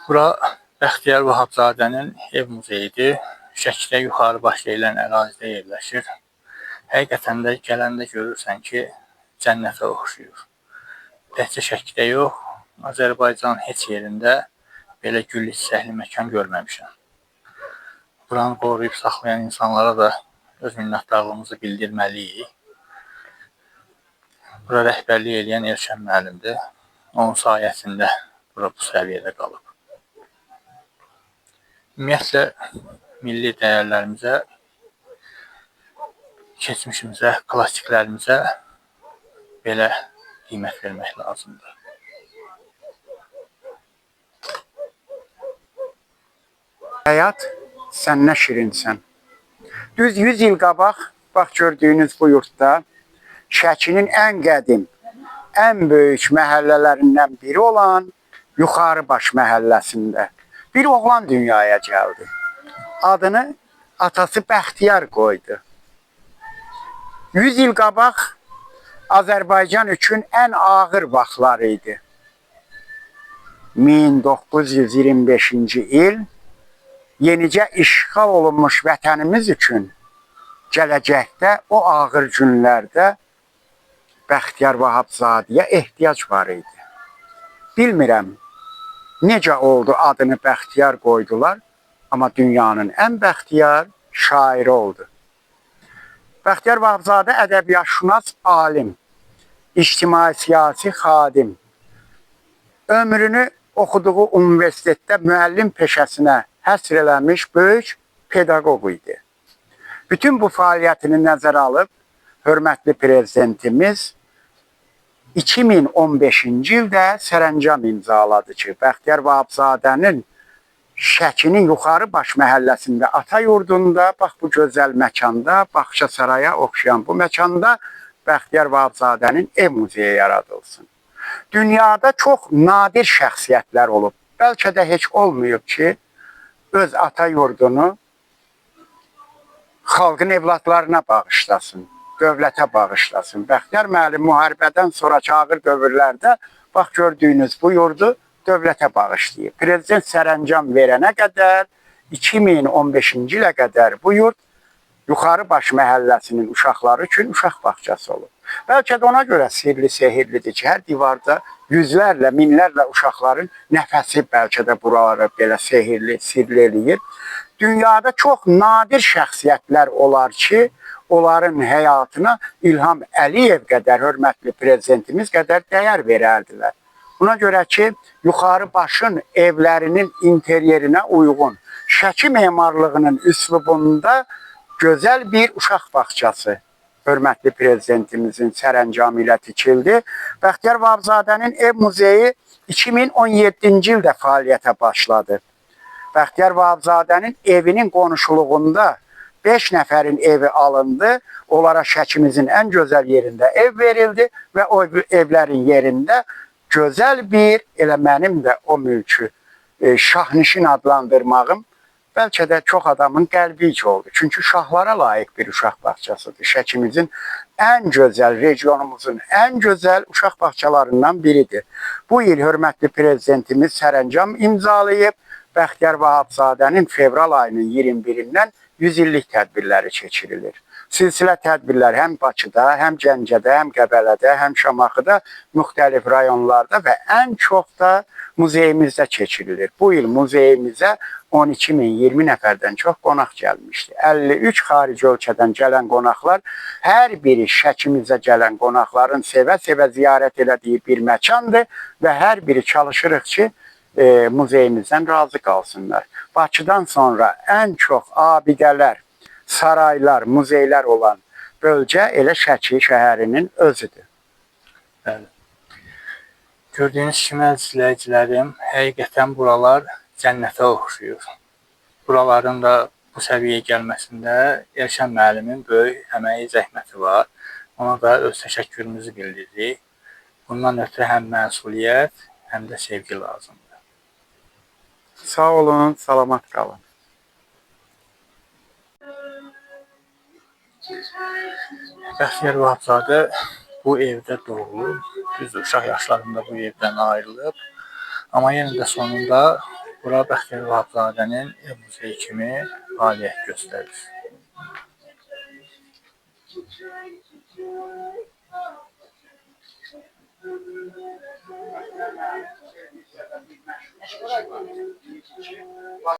Bura Bəxtiyar Vahabzadənin ev muzeyidir. Şəkidə yuxarı baş deyilən ərazidə yerləşir. Həqiqətən də gələndə görürsən ki, cənnətə oxşuyur. Təkcə Şəkidə yox, Azərbaycanın heç yerində belə gül çiçəkli məkan görməmişəm. Buranı qoruyub saxlayan insanlara da öz minnətdarlığımızı bildirməliyik. Bura rəhbərlik edən Elşən müəllimdir. Onun sayəsində bura bu səviyyədə qalıb. Ümumiyyətlə, milli dəyərlərimizə, keçmişimizə, klassiklərimizə belə qiymət vermək lazımdır. Həyat, sən nə şirinsən. Düz 100 il qabaq, bax gördüyünüz bu yurtda, Şəkinin ən qədim, ən böyük məhəllələrindən biri olan Yuxarıbaş məhəlləsində bir oğlan dünyaya gəldi. Adını atası Bəxtiyar qoydu. 100 il qabaq Azərbaycan üçün ən ağır vaxtlar idi. 1925-ci il yenicə işğal olunmuş vətənimiz üçün gələcəkdə o ağır günlərdə Bəxtiyar Vahabzadəyə ehtiyac var idi. Bilmirəm, necə oldu adını Bəxtiyar qoydular, amma dünyanın ən bəxtiyar şairi oldu. Bəxtiyar Vahabzadə ədəbiyyatşünas alim, ictimai-siyasi xadim. Ömrünü oxuduğu universitetdə müəllim peşəsinə həsr eləmiş böyük pedaqoq idi. Bütün bu fəaliyyətini nəzərə alıb, hörmətli prezidentimiz 2015-ci ildə sərəncam imzaladı ki, Bəxtiyar Vahabzadənin Şəkinin Yuxarıbaş məhəlləsində, ata yurdunda, bax bu gözəl məkanda, Baxça Saraya oxşayan bu məkanda Bəxtiyar Vahabzadənin ev muzeyi yaradılsın. Dünyada çox nadir şəxsiyyətlər olub. Bəlkə də heç olmayıb ki, öz ata yurdunu xalqın evladlarına bağışlasın, dövlətə bağışlasın. Bəxtiyar müəllim müharibədən sonraki ağır dövrlərdə bax gördüyünüz bu yurdu dövlətə bağışlayıb. Prezident sərəncam verənə qədər 2015-ci ilə qədər bu yurt Yuxarıbaş məhəlləsinin uşaqları üçün uşaq bağçası olub. Bəlkə də ona görə sirli, sehirlidir ki, hər divarda yüzlərlə, minlərlə uşaqların nəfəsi bəlkə də buraları belə sehirli, sirli eləyir. Dünyada çox nadir şəxsiyyətlər olar ki, onların həyatına İlham Əliyev qədər, hörmətli prezidentimiz qədər dəyər verərdilər. Buna görə ki, Yuxarıbaşın evlərinin interyerinə uyğun, Şəki memarlığının üslubunda gözəl bir uşaq bağçası hörmətli prezidentimizin sərəncamı ilə tikildi. Bəxtiyar Vahabzadənin ev muzeyi 2017-ci ildə fəaliyyətə başladı. Bəxtiyar Vahabzadənin evinin qonşuluğunda 5 nəfərin evi alındı. Onlara Şəkimizin ən gözəl yerində ev verildi və o evlərin yerində gözəl bir, elə mənim də o mülkü şahnişin adlandırmağım bəlkə də çox adamın qəlbi oldu. Çünki şahlara layiq bir uşaq bağçasıdır. Şəkimizin ən gözəl, regionumuzun ən gözəl uşaq bağçalarından biridir. Bu il hörmətli prezidentimiz sərəncam imzalayıb, Bəxtiyar Vahabzadənin fevral ayının 21-dən 100 illik tədbirləri keçirilir. Silsilə tədbirlər həm Bakıda, həm Gəncədə, həm Qəbələdə, həm Şamaxıda, müxtəlif rayonlarda və ən çox da muzeyimizdə keçirilir. Bu il muzeyimizə 12.020 nəfərdən çox qonaq gəlmişdi. 53 xarici ölkədən gələn qonaqlar, hər biri Şəkimizə gələn qonaqların sevə-sevə ziyarət elədiyi bir məkandır və hər biri çalışırıq ki, muzeyimizdən razı qalsınlar. Bakıdan sonra ən çox abidələr, saraylar, muzeylər olan bölgə elə Şəki şəhərinin özüdür. Bəli. Gördüyünüz kimi izləyicilərim, həqiqətən buralar cənnətə oxşuyur. Buraların da bu səviyyəyə gəlməsində Elşən müəllimin böyük əməyi, zəhməti var. Ona da öz təşəkkürümüzü bildiririk. Bundan ötürü həm məsuliyyət, həm də sevgi lazımdır. Sağ olun, salamat qalın. Bəxtiyar Vahabzadə bu evdə doğulub, düz uşaq yaşlarında bu evdən ayrılıb. Amma yenə də sonunda Bura Bəxtiyar Vahabzadənin ev muzeyi kimi fəaliyyət göstərir.